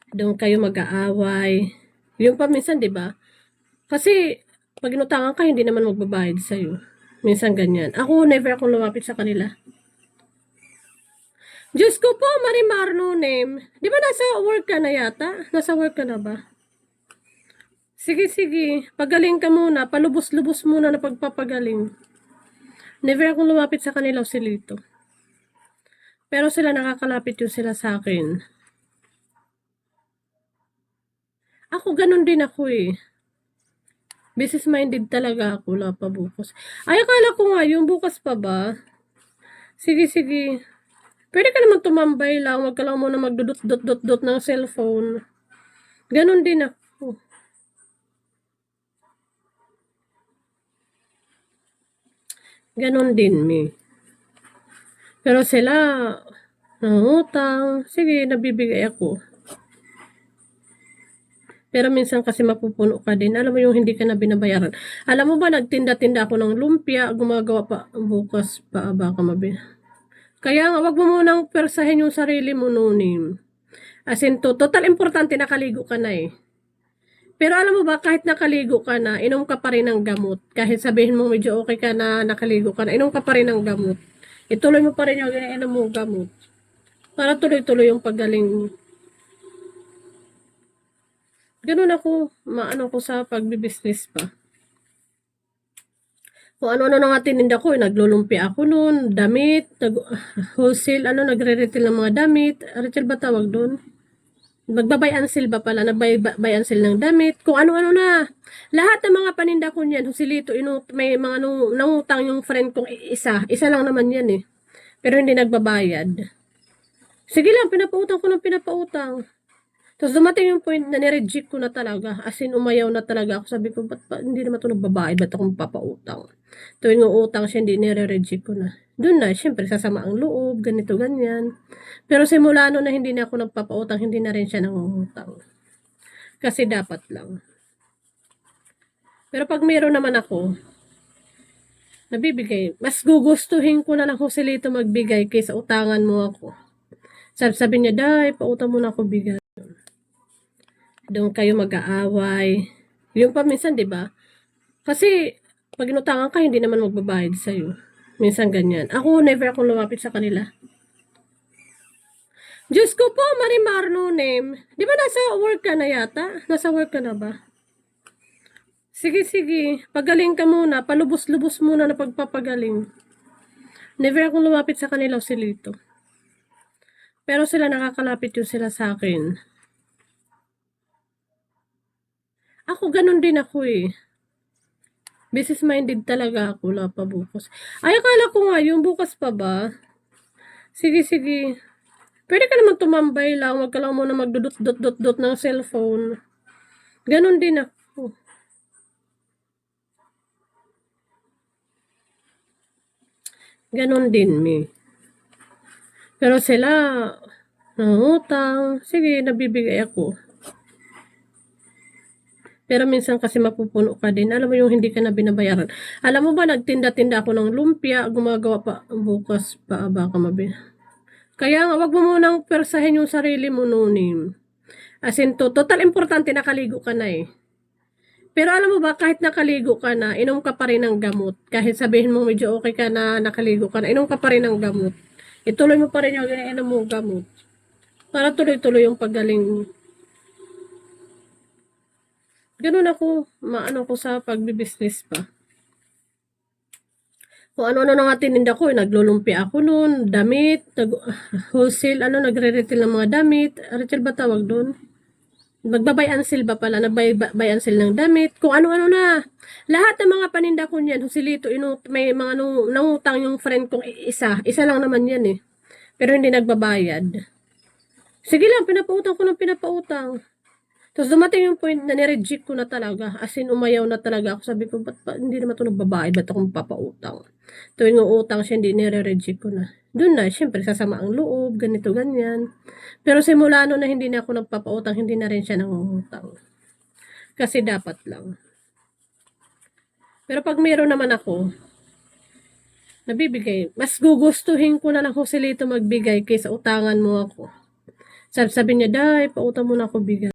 Doon kayo mag-aaway. Yung pa minsan, 'di ba? Kasi pag inutangan ka, hindi naman magbabayad sa'yo. Minsan ganyan. Ako, never akong lumapit sa kanila. Diyos ko po, Marimar, no name. Di ba nasa work ka na yata? Nasa work ka na ba? Sige, sige. Pagaling ka muna. Palubos-lubos muna na pagpapagaling. Never akong lumapit sa kanila, Silito. Pero sila nakakalapit yun sila sa akin. Ako, ganun din ako eh. Business-minded talaga ako, wala pa bukas. Ay, akala ko nga, yung bukas pa ba? Sige, sige. Pwede ka naman tumambay lang, wag ka lang muna magdudot-dot-dot ng cellphone. Ganon din ako. Ganon din, me. Pero sila, nangutang. Sige, nabibigay ako. Pero minsan kasi mapupuno ka din. Alam mo yung hindi ka na binabayaran. Alam mo ba, nagtinda-tinda ako ng lumpia, gumagawa pa, bukas pa, baka Kaya nga, wag mo munang persahin yung sarili mo nunim. As in, total importante nakaligo ka na eh. Pero alam mo ba, kahit nakaligo ka na, inom ka pa rin ng gamot. Kahit sabihin mo medyo okay ka na, nakaligo ka na, inom ka pa rin ng gamot. Ituloy mo pa rin yung inom mo gamot. Para tuloy-tuloy yung paggaling. Ganun ako, maano ko sa pagbibusiness pa. Kung ano-ano na nga tininda ko, naglulumpia ako noon, damit, wholesale, nagre-retail ng mga damit. Retail ba tawag doon? Magba-buy and sell ba pala? Nag-buy and sell ng damit. Kung ano-ano na. Lahat ng mga paninda ko niyan, Joselito, may mga nangutang yung friend kong isa. Isa lang naman yan eh. Pero hindi nagbabayad. Sige lang, pinapautang ko ng pinapautang. Tapos dumating yung point na nireject ko na talaga. As in, umayaw na talaga ako. Sabi ko, ba't hindi naman ito nagbabayad? Ba't ako mapapautang? Tuwing utang siya, hindi nire-reject ko na. Doon na, syempre, sasama ang loob, ganito, ganyan. Pero simula no na hindi na ako nagpapautang, hindi na rin siya nangungutang. Kasi dapat lang. Pero pag mayroon naman ako, nabibigay. Mas gugustuhin ko na lang Joselito magbigay kaysa utangan mo ako. Sabi niya, Day, pautang mo na ako bigay. Doon kayo mag-aaway. Yung pa minsan, 'di ba? Kasi pag inutangan ka, hindi naman magbabayad sa iyo. Minsan ganyan. Ako, never akong lumapit sa kanila. Diyos ko po, Marimar, no name. Di ba nasa work ka na yata? Nasa work ka na ba? Sige, sige. Pagaling ka muna. Palubos-lubos muna na pagpapagaling. Never akong lumapit sa kanila, Silito. Pero sila nakakalapit yun sila sa akin. Ako, ganun din ako eh. Business-minded talaga ako, wala pa bukas. Ay, akala ko nga, yung bukas pa ba? Sige, sige. Pwede ka naman tumambay lang, wag ka lang muna magdudot-dot-dot ng cellphone. Ganon din ako. Ganon din, me. Pero sila, nangutang. Sige, nabibigay ako. Pero minsan kasi mapupuno ka din. Alam mo yung hindi ka na binabayaran. Alam mo ba, nagtinda-tinda ako ng lumpia, gumagawa pa, bukas pa, baka Kaya nga, wag mo munang persahin yung sarili mo nunim. As in, total importante nakaligo ka na eh. Pero alam mo ba, kahit nakaligo ka na, inom ka pa rin ng gamot. Kahit sabihin mo medyo okay ka na, nakaligo ka na, inom ka pa rin ng gamot. Ituloy mo pa rin yung inom mo gamot. Para tuloy-tuloy yung paggaling. Ganun ako, maano ko sa pagbibusiness pa. Kung ano-ano na nga tininda ko, naglulumpia ako noon, damit, wholesale, nagre-retail ng mga damit. Retail ba tawag doon? Magba-buy and sell ba pala? Nag-buy and sell ng damit. Kung ano-ano na. Lahat ng mga paninda ko niyan, Joselito, may mga nangutang yung friend kong isa. Isa lang naman yan eh. Pero hindi nagbabayad. Sige lang, pinapautang ko ng pinapautang. Tapos dumating yung point na nireject ko na talaga. As in, umayaw na talaga ako. Sabi ko, ba't hindi naman ito nagbabayad? Ba't ako mapapautang? Tuwing utang siya, hindi nire-reject ko na. Doon na, syempre, sasama ang loob, ganito, ganyan. Pero simula no na hindi na ako nagpapautang, hindi na rin siya nangungutang. Kasi dapat lang. Pero pag mayroon naman ako, nabibigay. Mas gugustuhin ko na lang Joselito magbigay kaysa utangan mo ako. Sabi niya, "Day, pautang mo na ako bigas."